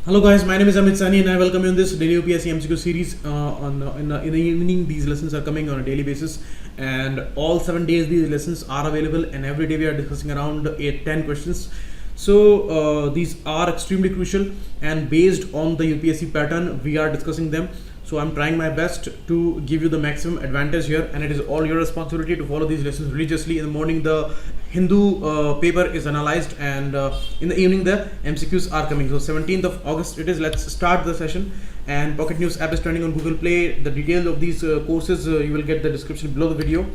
Hello guys, my name is Amit Sani and I welcome you in this daily UPSC MCQ series. In the evening, these lessons are coming on a daily basis, and all 7 days these lessons are available, and every day we are discussing around 8-10 questions. So these are extremely crucial, and based on the UPSC pattern we are discussing them. So I'm trying my best to give you the maximum advantage here, and it is all your responsibility to follow these lessons religiously. In the morning the Hindu paper is analyzed, and in the evening the MCQs are coming. So 17th of August it is. Let's start the session. And Pocket News app is trending on Google Play. The details of these courses you will get the description below the video,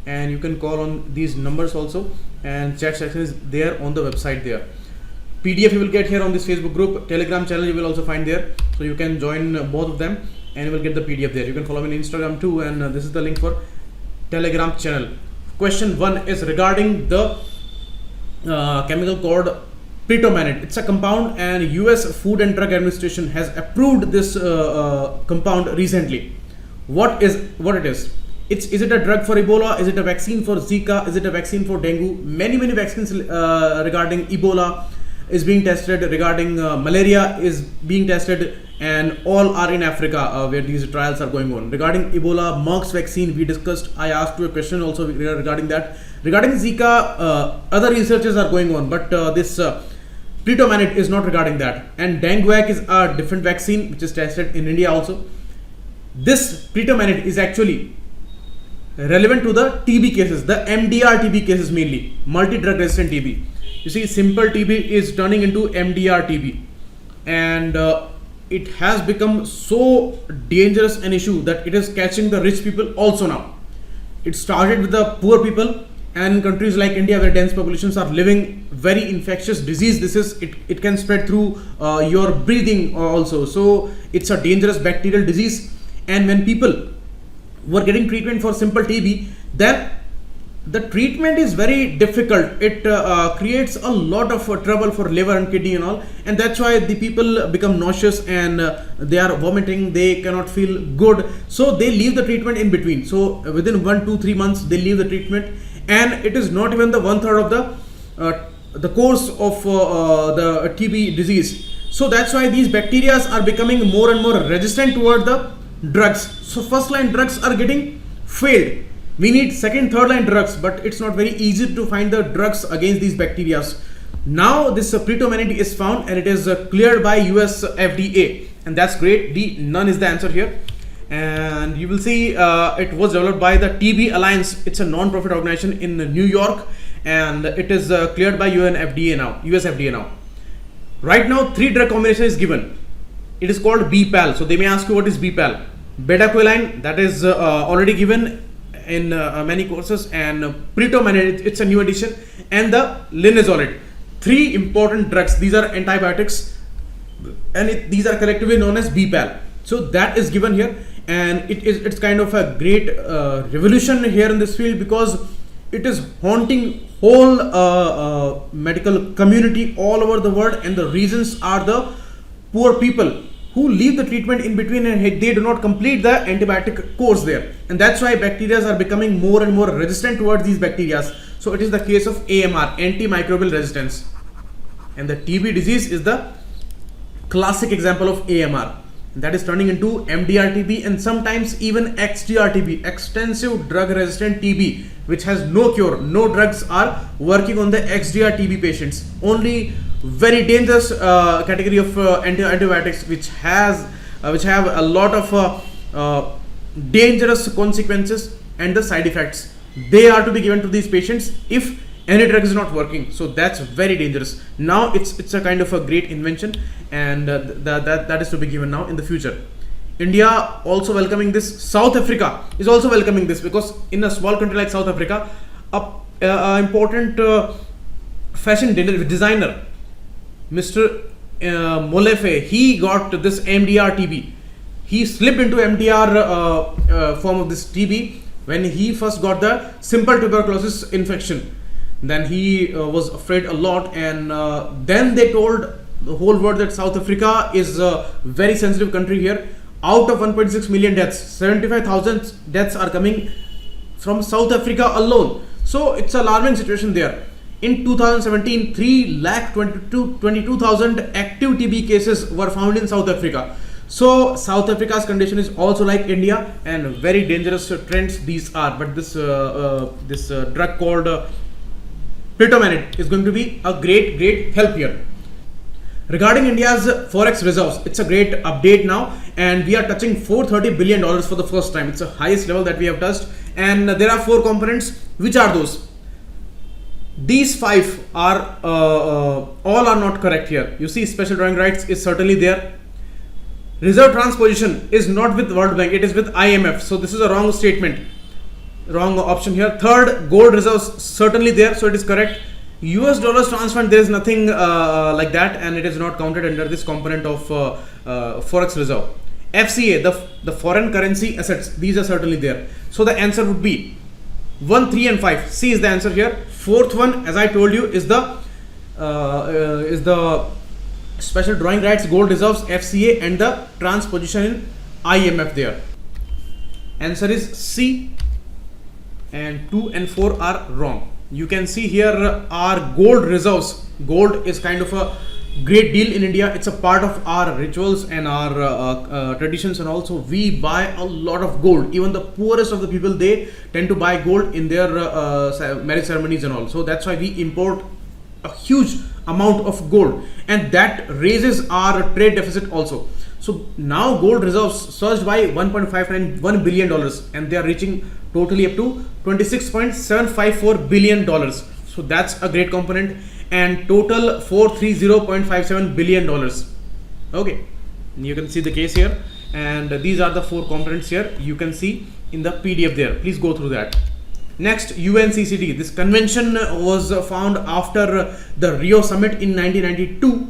and you can call on these numbers also, and chat section is there on the website there. PDF you will get here on this Facebook group. Telegram channel you will also find there, so you can join both of them and you will get the PDF there. You can follow me on Instagram too, and this is the link for Telegram channel. Question 1 is regarding the chemical called Pretomanid. It's a compound, and US Food and Drug Administration has approved this compound recently. What it is? Is it a drug for Ebola? Is it a vaccine for Zika? Is it a vaccine for dengue? Many vaccines regarding Ebola is being tested, regarding malaria is being tested, and all are in Africa where these trials are going on. Regarding Ebola, Merck's vaccine we discussed. I asked you a question also regarding that. Regarding Zika, other researches are going on, but this Pretomanid is not regarding that. And dengue is a different vaccine which is tested in India also. This Pretomanid is actually relevant to the TB cases, the MDR TB cases mainly, multi-drug resistant TB. You see, simple TB is turning into MDR TB, and it has become so dangerous an issue that it is catching the rich people also now. It started with the poor people, and in countries like India where dense populations are living, very infectious disease. It can spread through your breathing also. So it's a dangerous bacterial disease, and when people were getting treatment for simple TB, then the treatment is very difficult. It creates a lot of trouble for liver and kidney and all, and that's why the people become nauseous, and they are vomiting, they cannot feel good, so they leave the treatment in between. So within 1, 2, 3 months they leave the treatment, and it is not even the 1/3 of the course of the TB disease. So that's why these bacteria are becoming more and more resistant toward the drugs. So first line drugs are getting failed. We need second, third line drugs, but it's not very easy to find the drugs against these bacteria. Now this Pretomanid is found, and it is cleared by US FDA, and that's great. None is the answer here. And you will see it was developed by the TB Alliance. It's a non-profit organization in New York, and it is cleared by US FDA now. Right now 3 drug combination is given. It is called BPAL. So they may ask you what is BPAL. Betaquiline, that is already given in many courses, and Pretomanid, it's a new addition, and the linezolid. 3 important drugs. These are antibiotics, and these are collectively known as BPAL. So that is given here, and it's kind of a great revolution here in this field, because it is haunting whole medical community all over the world, and the reasons are the poor people who leave the treatment in between, and they do not complete the antibiotic course there, and that's why bacteria are becoming more and more resistant towards these bacteria. So it is the case of AMR, antimicrobial resistance, and the TB disease is the classic example of AMR, that is turning into MDR TB, and sometimes even XDR TB, extensive drug resistant TB, which has no cure. No drugs are working on the XDR TB patients. Only very dangerous category of antibiotics which have a lot of dangerous consequences and the side effects. They are to be given to these patients if any drug is not working. So that's very dangerous. Now it's a kind of a great invention, and that is to be given now in the future. India also welcoming this. South Africa is also welcoming this, because in a small country like South Africa, a important fashion designer, Mr. Molefe, he got this MDR TB. He slipped into MDR form of this TB when he first got the simple tuberculosis infection. Then he was afraid a lot, and then they told the whole world that South Africa is a very sensitive country here. Out of 1.6 million deaths, 75,000 deaths are coming from South Africa alone. So it's an alarming situation there. In 2017, 3,22,000 active TB cases were found in South Africa. So South Africa's condition is also like India, and very dangerous trends these are. But this drug called Prelims is going to be a great help here. Regarding India's forex reserves, it's a great update now, and we are touching $430 billion for the first time. It's the highest level that we have touched, and there are 4 components. Which are those? These 5 are all are not correct here. You see, special drawing rights is certainly there. Reserve transposition is not with World Bank, it is with IMF. So this is a wrong statement, wrong option here. Third, gold reserves certainly there, so it is correct. US dollars transfer, there is nothing like that, and it is not counted under this component of forex reserve. FCA, the foreign currency assets, these are certainly there. So the answer would be 1, 3 and 5. C is the answer here. Fourth one, as I told you, is the special drawing rights, gold reserves, FCA, and the transposition in IMF there. Answer is C, and 2 and 4 are wrong. You can see here our gold reserves. Gold is kind of a great deal in India. It's a part of our rituals and our traditions, and also we buy a lot of gold. Even the poorest of the people, they tend to buy gold in their marriage ceremonies and all. So that's why we import a huge amount of gold, and that raises our trade deficit also. So now gold reserves surged by $1.591 billion, and they are reaching totally up to $26.754 billion. So that's a great component, and total $430.57 billion. Okay, you can see the case here, and these are the 4 components here. You can see in the PDF there. Please go through that. Next, UNCCD. This convention was found after the Rio Summit in 1992.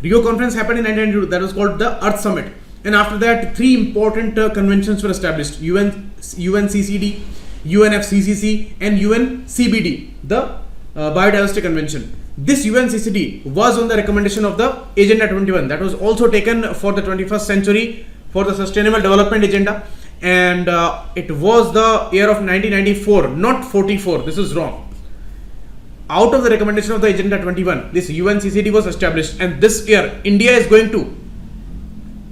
Rio conference happened in 1992. That was called the Earth Summit. And after that, 3 important conventions were established: UNCCD, UNFCCC, and UNCBD, the Biodiversity Convention. This UNCCD was on the recommendation of the Agenda 21. That was also taken for the 21st century for the Sustainable Development Agenda. And it was the year of 1994, not 44. This is wrong. Out of the recommendation of the Agenda 21, this UNCCD was established, and this year India is going to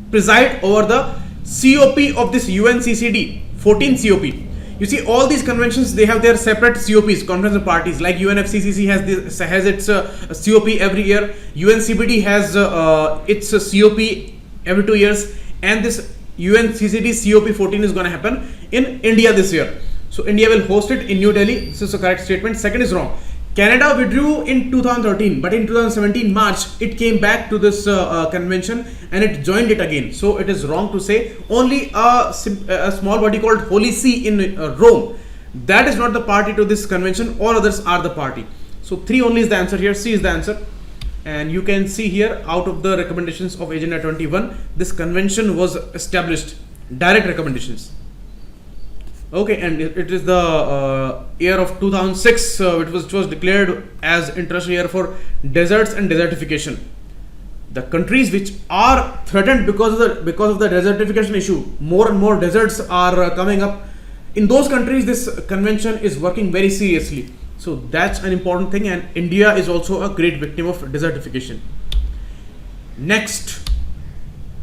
preside over the COP of this UNCCD, 14 COP. You see, all these conventions, they have their separate COPs, conference of parties. Like UNFCCC has its COP every year. UNCBD has its COP every 2 years, and this UNCCD COP 14 is going to happen in India this year. So India will host it in New Delhi. This is a correct statement. Second is wrong. Canada withdrew in 2013, but in 2017 March it came back to this convention and it joined it again. So it is wrong to say. Only a small body called Holy See in Rome, that is not the party to this convention. All others are the party. So 3 only is the answer here. C is the answer. And you can see here, out of the recommendations of Agenda 21, this convention was established. Direct recommendations. Okay, and it is the year of 2006, which was declared as international year for deserts and desertification. The countries which are threatened because of the desertification issue, more and more deserts are coming up. In those countries, this convention is working very seriously. So that's an important thing, and India is also a great victim of desertification. Next,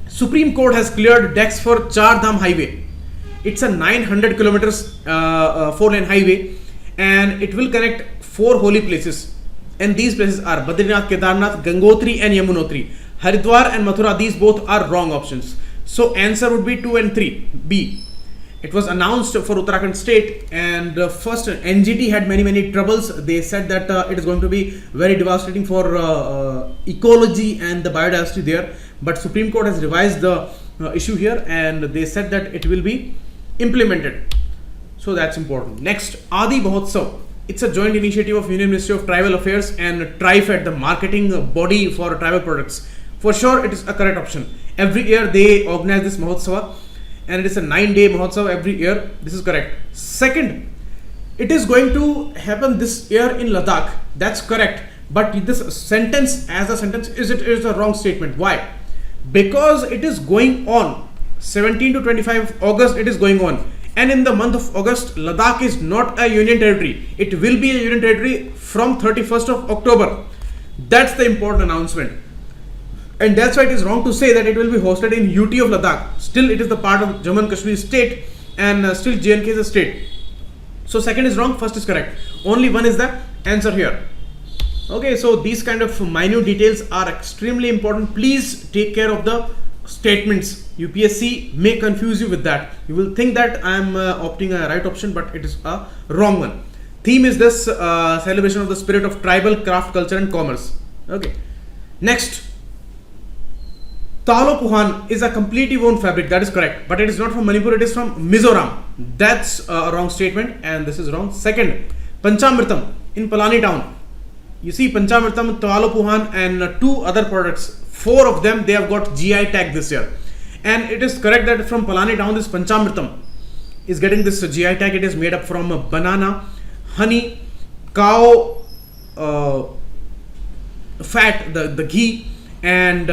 Supreme Court has cleared decks for Char Dham Highway. It's a 900 kilometers 4-lane highway, and it will connect 4 holy places. And these places are Badrinath, Kedarnath, Gangotri, and Yamunotri. Haridwar and Mathura, these both are wrong options. So answer would be 2 and 3, B. It was announced for Uttarakhand state, and first NGT had many troubles. They said that it is going to be very devastating for ecology and the biodiversity there. But Supreme Court has revised the issue here, and they said that it will be implemented. So that's important. Next, Adi Mahotsav. It's a joint initiative of Union Ministry of Tribal Affairs and TriFed, the marketing body for tribal products. For sure, it is a correct option. Every year they organize this Mahotsava, and it is a 9-day Mahotsava every year. This is correct. Second, it is going to happen this year in Ladakh. That's correct. But this sentence, as a sentence, is a wrong statement. Why? Because it is going on 17 to 25 August. It is going on, And in the month of August, Ladakh is not a union territory. It will be a union territory from 31st of October. That's the important announcement. And that's why it is wrong to say that it will be hosted in UT of Ladakh. Still, it is the part of Jammu and Kashmir state, and still JNK is a state. So second is wrong, first is correct. Only one is the answer here. Okay, so these kind of minute details are extremely important. Please take care of the statements. UPSC may confuse you with that. You will think that I am opting a right option, but it is a wrong one. Theme is this celebration of the spirit of tribal craft, culture and commerce. Okay. Next, Talo Puhan is a completely woven fabric. That is correct, but it is not from Manipur. It is from Mizoram. That's a wrong statement, and this is wrong. Second, Panchamritam in Palani town. You see Panchamritam, Talo Puhan and two other products. Four of them, they have got GI tag this year. And it is correct that from Palani town, this Panchamritam is getting this GI tag. It is made up from banana, honey, cow fat, the ghee, and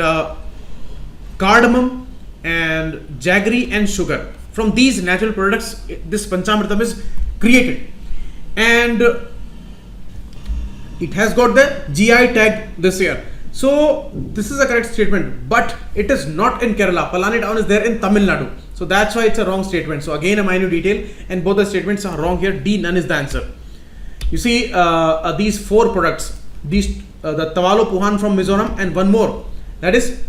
cardamom and jaggery and sugar. From these natural products, this Panchamritam is created, and it has got the GI tag this year. So this is a correct statement, but it is not in Kerala. Palani town is there in Tamil Nadu. So that's why it's a wrong statement. So again, a minute detail, and both the statements are wrong here. D, none is the answer. You see these four products, these the Tawalo Puhan from Mizoram, and one more, that is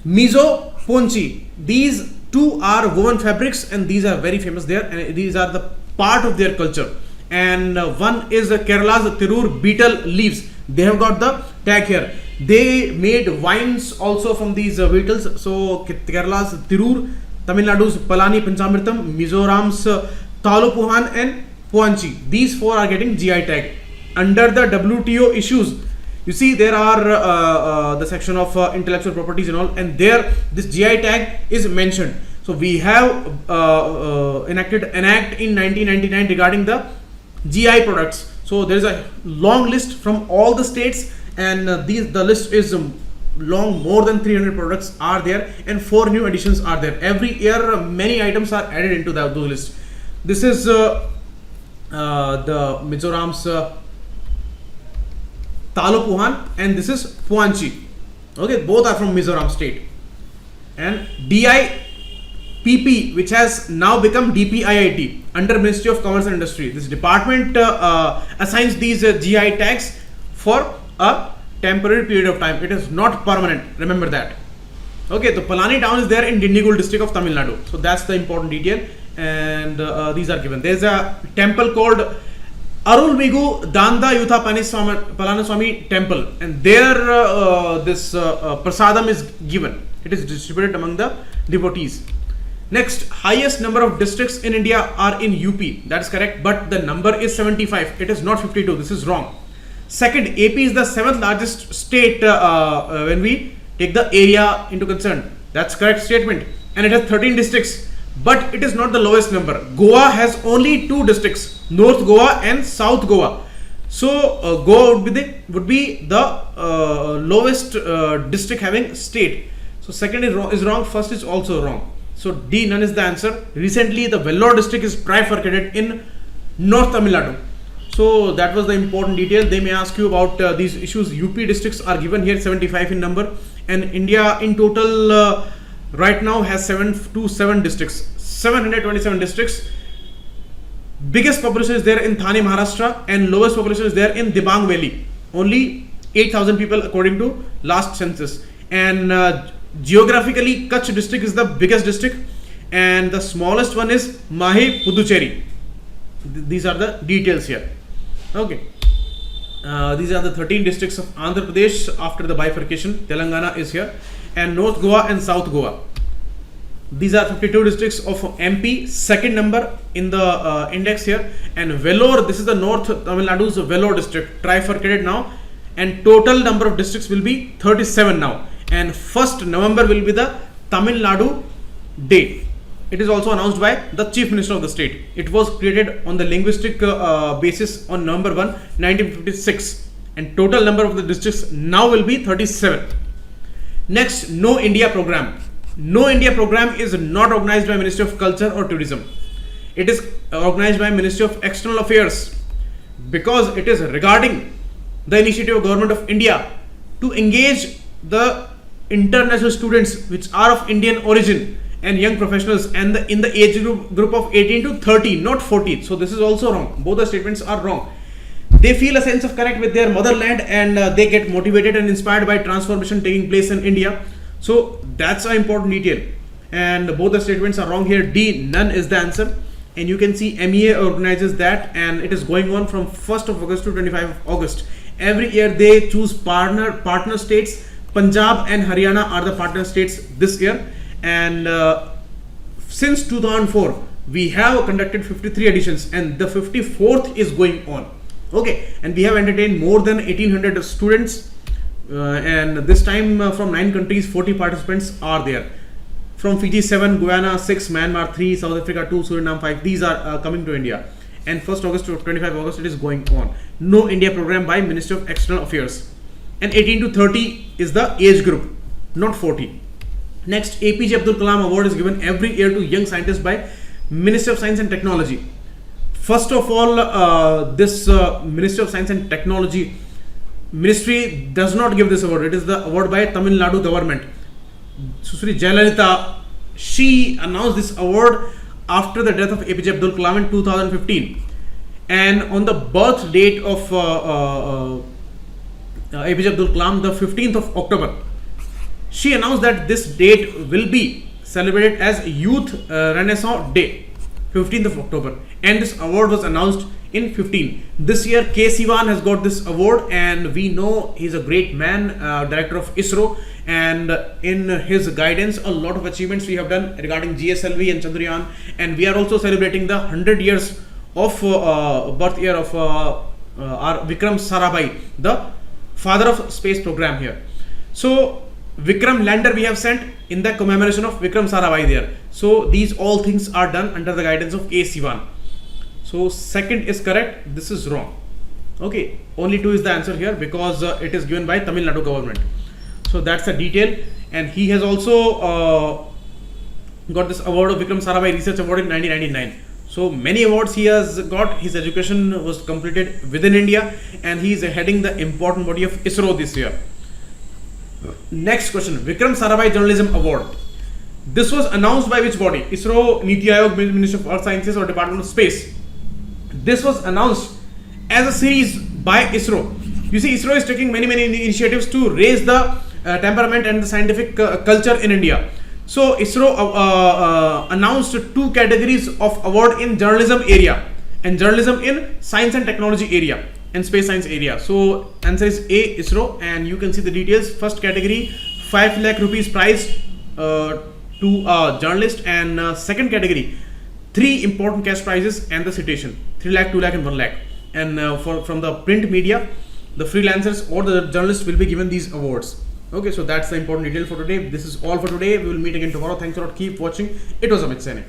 Mizo Ponchi. These two are woven fabrics, and these are very famous there, and these are the part of their culture. And one is Kerala's Tirur beetle leaves. They have got the tag here. They made wines also from these beetles. So Kerala's Tirur, Tamil Nadu's Palani Panchamritam, Mizoram's Talo Puhan and Puanchi. These four are getting GI tag. Under the WTO issues, you see there are the section of intellectual properties and all, and there this GI tag is mentioned. So we have enacted an act in 1999 regarding the GI products. So there is a long list from all the states, and the list is long. More than 300 products are there, and 4 new additions are there. Every year many items are added into those list. This is the Mizoram's Talo Puhan, and this is Puanchi. Okay, both are from Mizoram state. And DIPP, which has now become DPIIT under Ministry of Commerce and Industry. This department assigns these GI tags for a temporary period of time. It is not permanent. Remember that. Okay, the Palani town is there in Dindigul district of Tamil Nadu. So that's the important detail, and these are given. There is a temple called Arulmigu Danda Yutha Palaniswamy temple, and there this prasadam is given. It is distributed among the devotees. Next, highest number of districts in India are in UP. That is correct, but the number is 75. It is not 52. This is wrong. Second, AP is the 7th largest state when we take the area into concern. That's correct statement, and it has 13 districts, but it is not the lowest number. Goa has only 2 districts, North Goa and South Goa. So Goa would be the lowest district having state. So second is wrong. First is also wrong. So D, none is the answer. Recently, the Vellore district is trifurcated in North Tamil Nadu. So that was the important detail. They may ask you about these issues. UP districts are given here, 75 in number, and India in total right now has 727 districts, 727 districts. Biggest population is there in Thane, Maharashtra, and lowest population is there in Dibang Valley. Only 8,000 people according to last census. And geographically, Kutch district is the biggest district, and the smallest one is Mahi Puducherry. These are the details here. Okay, these are the 13 districts of Andhra Pradesh after the bifurcation. Telangana is here, and North Goa and South Goa. These are 52 districts of MP, second number in the index here. And Vellore, this is the North Tamil Nadu's Vellore district, trifurcated now, and total number of districts will be 37 now. And 1st November will be the Tamil Nadu Day. It is also announced by the Chief Minister of the state. It was created on the linguistic basis on November 1, 1956. And total number of the districts now will be 37. Next, No India program. No India program is not organized by Ministry of Culture or Tourism. It is organized by Ministry of External Affairs because it is regarding the initiative of Government of India to engage the international students which are of Indian origin and young professionals and in the age group of 18 to 30, not 40. So this is also wrong. Both the statements are wrong. They feel a sense of connect with their motherland and they get motivated and inspired by transformation taking place in India. So that's an important detail. And both the statements are wrong here. D, none is the answer. And you can see MEA organizes that, and it is going on from 1st of August to 25th of August. Every year they choose partner states. Punjab and Haryana are the partner states this year. And since 2004, we have conducted 53 editions and the 54th is going on. Okay, and we have entertained more than 1800 students and this time from 9 countries, 40 participants are there. From Fiji 7, Guyana 6, Myanmar 3, South Africa 2, Suriname 5. These are coming to India. And 1st August to 25 August it is going on. No India program by Ministry of External Affairs. And 18 to 30 is the age group, not 40. Next, APJ Abdul Kalam Award is given every year to young scientists by Ministry of Science and Technology. First of all, this Ministry of Science and Technology Ministry does not give this award. It is the award by Tamil Nadu government. Susri Jayalalitha, she announced this award after the death of APJ Abdul Kalam in 2015. And on the birth date of APJ Abdul Kalam, the 15th of October, she announced that this date will be celebrated as Youth Renaissance Day, 15th of October. And this award was announced in 15. This year K. Sivan has got this award, and we know he's a great man, director of ISRO, and in his guidance a lot of achievements we have done regarding GSLV and Chandrayaan, and we are also celebrating the 100 years of birth year of our Vikram Sarabhai, the father of space program here. So Vikram lander we have sent in the commemoration of Vikram Sarabhai there. So these all things are done under the guidance of K. Sivan. So second is correct, this is wrong. Okay, only 2 is the answer here because it is given by Tamil Nadu government. So that's a detail, and he has also got this award of Vikram Sarabhai Research Award in 1999. So many awards he has got. His education was completed within India, and he is heading the important body of ISRO this year. Next question, Vikram Sarabhai Journalism Award. This was announced by which body? ISRO, Niti Aayog, Ministry of Earth Sciences, or Department of Space? This was announced as a series by ISRO. You see, ISRO is taking many initiatives to raise the temperament and the scientific culture in India. So ISRO announced 2 categories of award in journalism area and journalism in science and technology area and space science area. So answer is A, ISRO, and you can see the details. First category, 5 lakh rupees prize to a journalist, and second category, 3 important cash prizes and the citation, 3 lakh, 2 lakh and 1 lakh. And from the print media, the freelancers or the journalists will be given these awards. Okay, so that's the important detail for today. This is all for today. We will meet again tomorrow. Thanks a lot. Keep watching. It was Amit Saini.